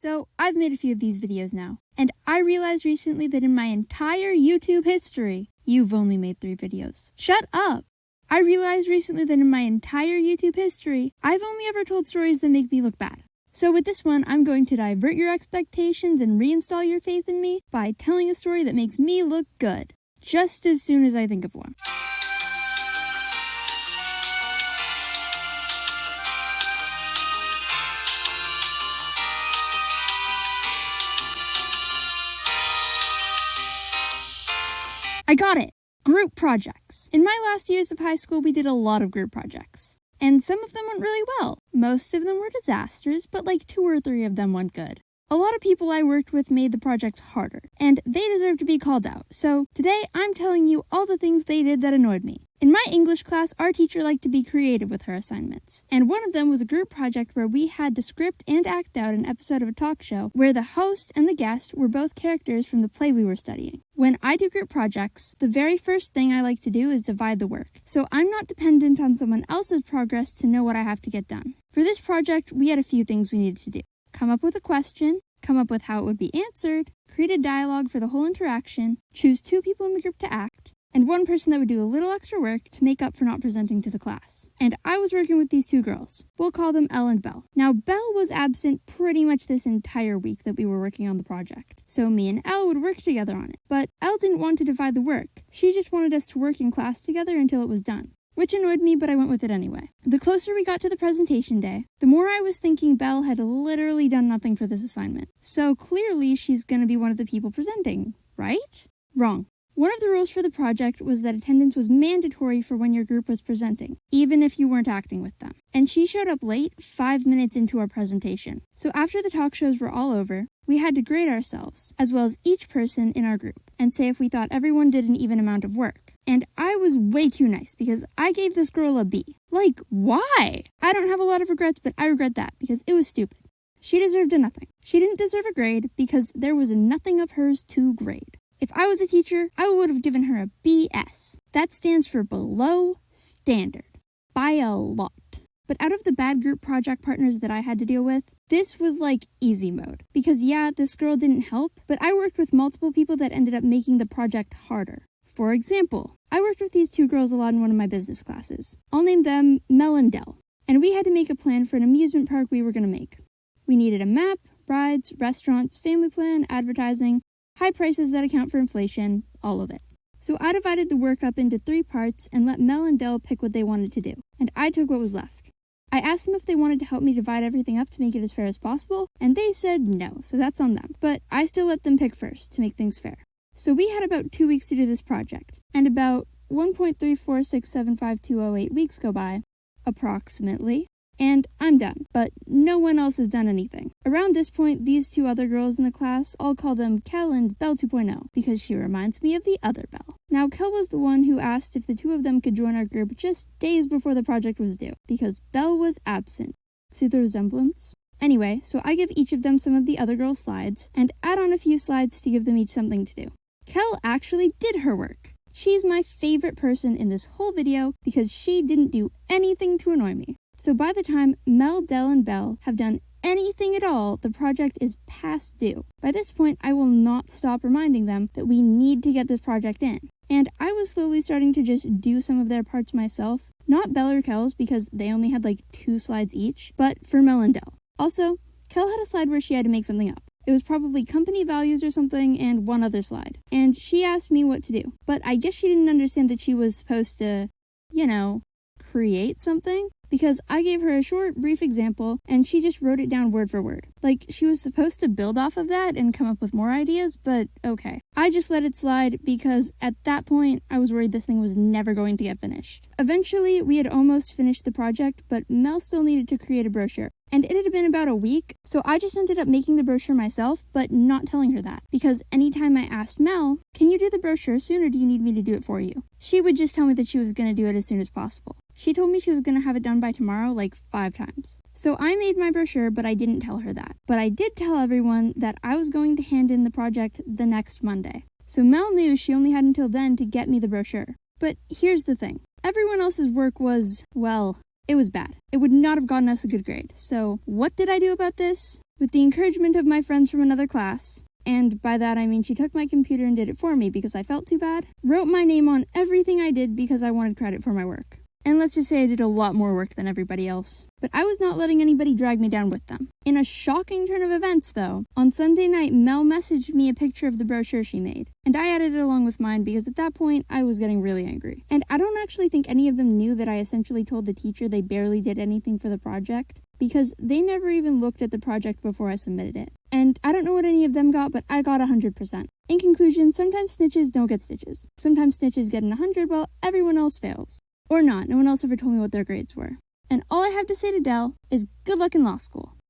So, I've made a few of these videos now, and I realized recently that in my entire YouTube history, you've only made 3 videos. Shut up! I realized recently that in my entire YouTube history, I've only ever told stories that make me look bad. So with this one, I'm going to divert your expectations and reinstall your faith in me by telling a story that makes me look good, just as soon as I think of one. I got it! Group projects. In my last years of high school, we did a lot of group projects. And some of them went really well. Most of them were disasters, but like 2 or 3 of them went good. A lot of people I worked with made the projects harder, and they deserve to be called out. So today, I'm telling you all the things they did that annoyed me. In my English class, our teacher liked to be creative with her assignments. And one of them was a group project where we had to script and act out an episode of a talk show where the host and the guest were both characters from the play we were studying. When I do group projects, the very first thing I like to do is divide the work. So I'm not dependent on someone else's progress to know what I have to get done. For this project, we had a few things we needed to do. Come up with a question, come up with how it would be answered, create a dialogue for the whole interaction, choose 2 people in the group to act, and 1 person that would do a little extra work to make up for not presenting to the class. And I was working with these 2 girls. We'll call them Elle and Belle. Now, Belle was absent pretty much this entire week that we were working on the project. So me and Elle would work together on it. But Elle didn't want to divide the work. She just wanted us to work in class together until it was done. Which annoyed me, but I went with it anyway. The closer we got to the presentation day, the more I was thinking Belle had literally done nothing for this assignment. So clearly she's gonna be one of the people presenting, right? Wrong. One of the rules for the project was that attendance was mandatory for when your group was presenting, even if you weren't acting with them. And she showed up late 5 minutes into our presentation. So after the talk shows were all over, we had to grade ourselves, as well as each person in our group, and say if we thought everyone did an even amount of work. And I was way too nice because I gave this girl a B. Like, why? I don't have a lot of regrets, but I regret that because it was stupid. She deserved a nothing. She didn't deserve a grade because there was nothing of hers to grade. If I was a teacher, I would have given her a BS. That stands for below standard. By a lot. But out of the bad group project partners that I had to deal with, this was like easy mode. Because yeah, this girl didn't help, but I worked with multiple people that ended up making the project harder. For example, I worked with these 2 girls a lot in one of my business classes. I'll name them Mel and Dell. And we had to make a plan for an amusement park we were going to make. We needed a map, rides, restaurants, family plan, advertising, high prices that account for inflation, all of it. So I divided the work up into 3 parts and let Mel and Dell pick what they wanted to do. And I took what was left. I asked them if they wanted to help me divide everything up to make it as fair as possible, and they said no, so that's on them. But I still let them pick first to make things fair. So we had about 2 weeks to do this project, and about 1.346752008 weeks go by, approximately, and I'm done, but no one else has done anything. Around this point, these 2 other girls in the class, I'll call them Kel and Belle 2.0, because she reminds me of the other Belle. Now, Kel was the one who asked if the 2 of them could join our group just days before the project was due, because Belle was absent. See the resemblance? Anyway, so I give each of them some of the other girls' slides, and add on a few slides to give them each something to do. Kel actually did her work. She's my favorite person in this whole video because she didn't do anything to annoy me. So by the time Mel, Dell, and Belle have done anything at all, the project is past due. By this point, I will not stop reminding them that we need to get this project in. And I was slowly starting to just do some of their parts myself. Not Belle or Kel's because they only had like 2 slides each, but for Mel and Dell. Also, Kel had a slide where she had to make something up. It was probably company values or something and 1 other slide. And she asked me what to do. But I guess she didn't understand that she was supposed to, create something. Because I gave her a short, brief example, and she just wrote it down word for word. Like, she was supposed to build off of that and come up with more ideas, but okay. I just let it slide because at that point, I was worried this thing was never going to get finished. Eventually, we had almost finished the project, but Mel still needed to create a brochure. And it had been about a week, so I just ended up making the brochure myself, but not telling her that. Because anytime I asked Mel, can you do the brochure soon or do you need me to do it for you? She would just tell me that she was going to do it as soon as possible. She told me she was going to have it done by tomorrow like 5 times. So I made my brochure, but I didn't tell her that. But I did tell everyone that I was going to hand in the project the next Monday. So Mel knew she only had until then to get me the brochure. But here's the thing. Everyone else's work was, well, it was bad. It would not have gotten us a good grade. So what did I do about this? with the encouragement of my friends from another class, and by that I mean she took my computer and did it for me because I felt too bad, wrote my name on everything I did because I wanted credit for my work. And let's just say I did a lot more work than everybody else. But I was not letting anybody drag me down with them. In a shocking turn of events, though, on Sunday night, Mel messaged me a picture of the brochure she made. And I added it along with mine because at that point, I was getting really angry. And I don't actually think any of them knew that I essentially told the teacher they barely did anything for the project, because they never even looked at the project before I submitted it. And I don't know what any of them got, but I got 100%. In conclusion, sometimes snitches don't get stitches. Sometimes snitches get an 100 while everyone else fails. Or not, no one else ever told me what their grades were. And all I have to say to Dell is good luck in law school.